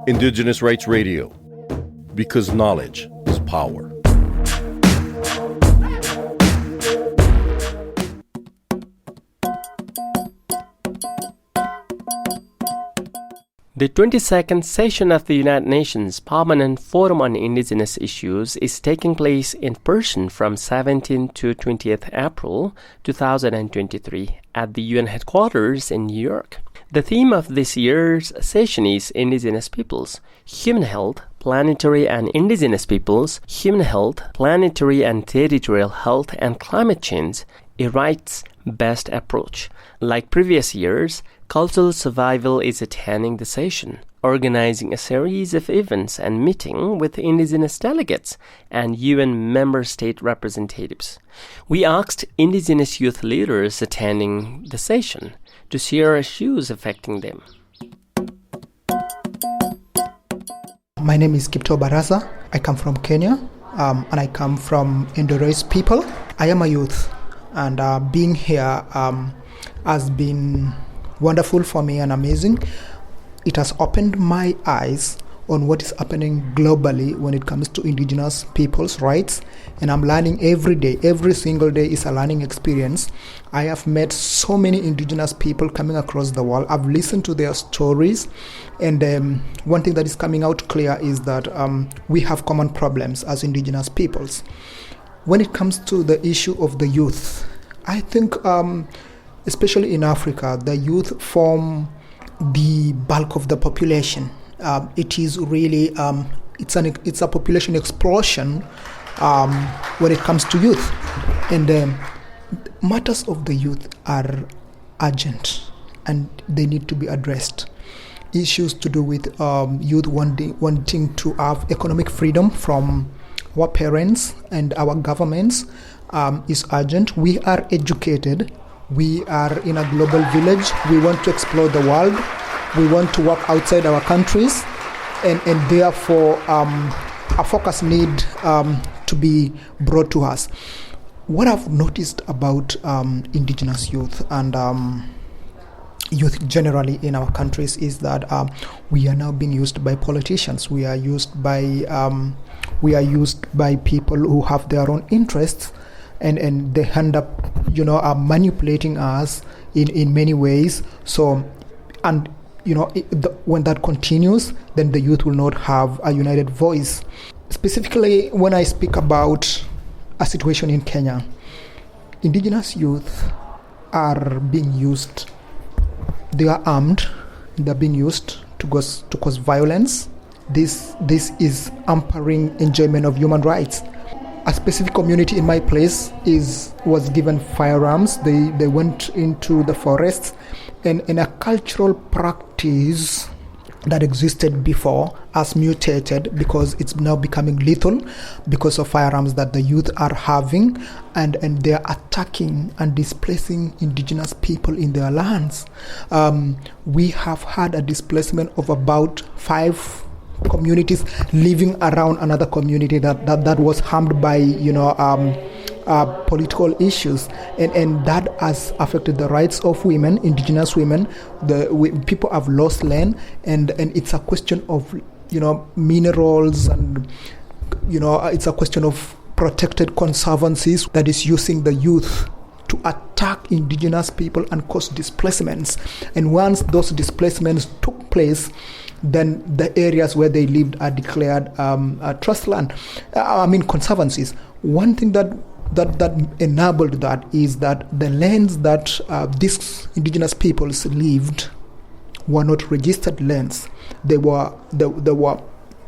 Indigenous Rights Radio, because knowledge is power. The 22nd session of the United Nations Permanent Forum on Indigenous Issues is taking place in person from 17th to 20th April 2023 at the UN headquarters in New York. The theme of this year's session is Indigenous Peoples, Human Health, Planetary and Indigenous Peoples, Human Health, Planetary and Territorial Health and Climate Change, a rights-based approach. Like previous years, Cultural Survival is attending the session, organizing a series of events and meeting with Indigenous delegates and UN member state representatives. We asked Indigenous youth leaders attending the session to share issues affecting them. My name is Kiptoo Barasa. I come from Kenya, and I come from Endorois people. I am a youth, and being here has been wonderful for me and amazing. It has opened my eyes on what is happening globally when it comes to Indigenous people's rights, and I'm learning every day. Every single day is a learning experience. I have met so many Indigenous people coming across the world. I've listened to their stories, and one thing that is coming out clear is that we have common problems as Indigenous peoples. When it comes to the issue of the youth, I think especially in Africa, the youth form the bulk of the population. It is really it's a population explosion when it comes to youth, and matters of the youth are urgent and they need to be addressed. Issues to do with youth wanting to have economic freedom from our parents and our governments is urgent. We are educated. We are in a global village. We want to explore the world. We want to work outside our countries, and therefore a focus need to be brought to us. What I've noticed about Indigenous youth and youth generally in our countries is that we are now being used by politicians. We are used by people who have their own interests, and they end up manipulating us in many ways. So, and when that continues, then the youth will not have a united voice. Specifically, when I speak about a situation in Kenya, Indigenous youth are being used. They are armed. They are being used to cause violence. This is hampering enjoyment of human rights. A specific community in my place was given firearms. They went into the forests, and a cultural practice that existed before has mutated because it's now becoming lethal because of firearms that the youth are having, and they are attacking and displacing Indigenous people in their lands. We have had a displacement of about 5 communities living around another community that was harmed by political issues, and that has affected the rights of women, Indigenous women. People have lost land, and it's a question of minerals, and it's a question of protected conservancies that is using the youth to attack Indigenous people and cause displacements. And once those displacements took place, then the areas where they lived are declared trust land, conservancies. One thing that enabled that is that the lands that these Indigenous peoples lived were not registered lands. They were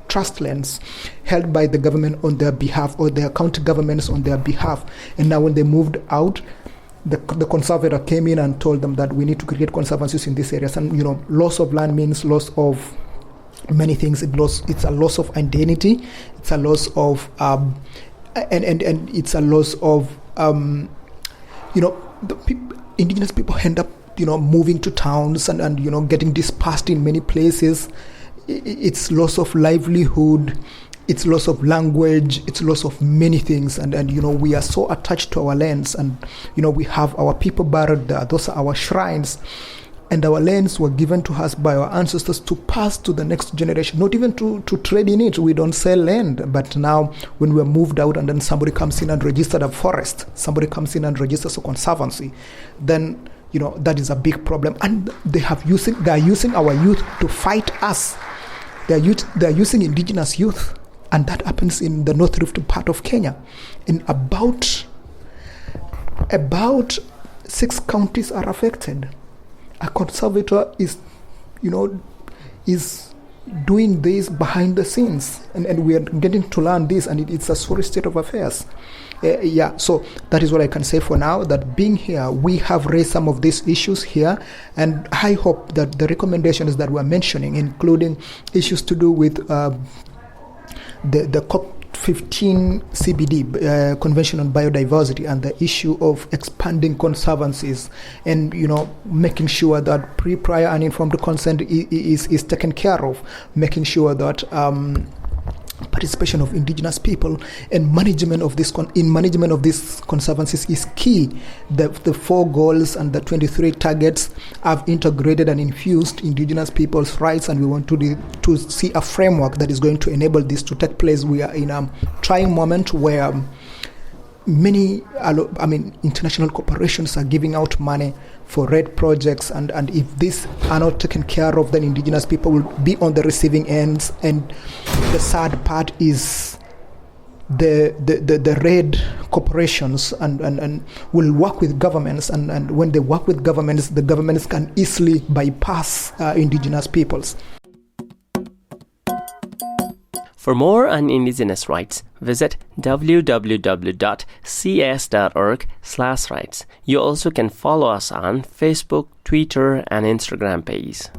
trust lands held by the government on their behalf, or their county governments on their behalf. And now when they moved out, the conservator came in and told them that we need to create conservancies in these areas. And loss of land means loss of many things. It's a loss of identity. It's a loss of and it's a loss of Indigenous people end up moving to towns and getting dispersed in many places. It's loss of livelihood, it's loss of language, it's loss of many things, and we are so attached to our lands, and we have our people buried there. Those are our shrines. And our lands were given to us by our ancestors to pass to the next generation, not even to trade in it. We don't sell land. But now when we're moved out and then somebody comes in and registers a forest, somebody comes in and registers a conservancy, then that is a big problem. And they are using our youth to fight us. They are using indigenous youth. And that happens in the North Rift part of Kenya. In about 6 counties are affected. A conservator is doing this behind the scenes, and we are getting to learn this, and it's a sorry state of affairs. So that is what I can say for now, that being here, we have raised some of these issues here, and I hope that the recommendations that we're mentioning, including issues to do with the COP15 CBD, Convention on Biodiversity, and the issue of expanding conservancies, and making sure that prior and informed consent is taken care of, making sure that participation of indigenous people and management of these conservancies is key. The 4 goals and the 23 targets have integrated and infused indigenous people's rights, and we want to see a framework that is going to enable this to take place. We are in a trying moment where many international corporations are giving out money for red projects, and if these are not taken care of, then indigenous people will be on the receiving ends. And the sad part is the red corporations and will work with governments, and when they work with governments, the governments can easily bypass indigenous peoples. For more on Indigenous rights, visit www.cs.org/rights. You also can follow us on Facebook, Twitter, and Instagram pages.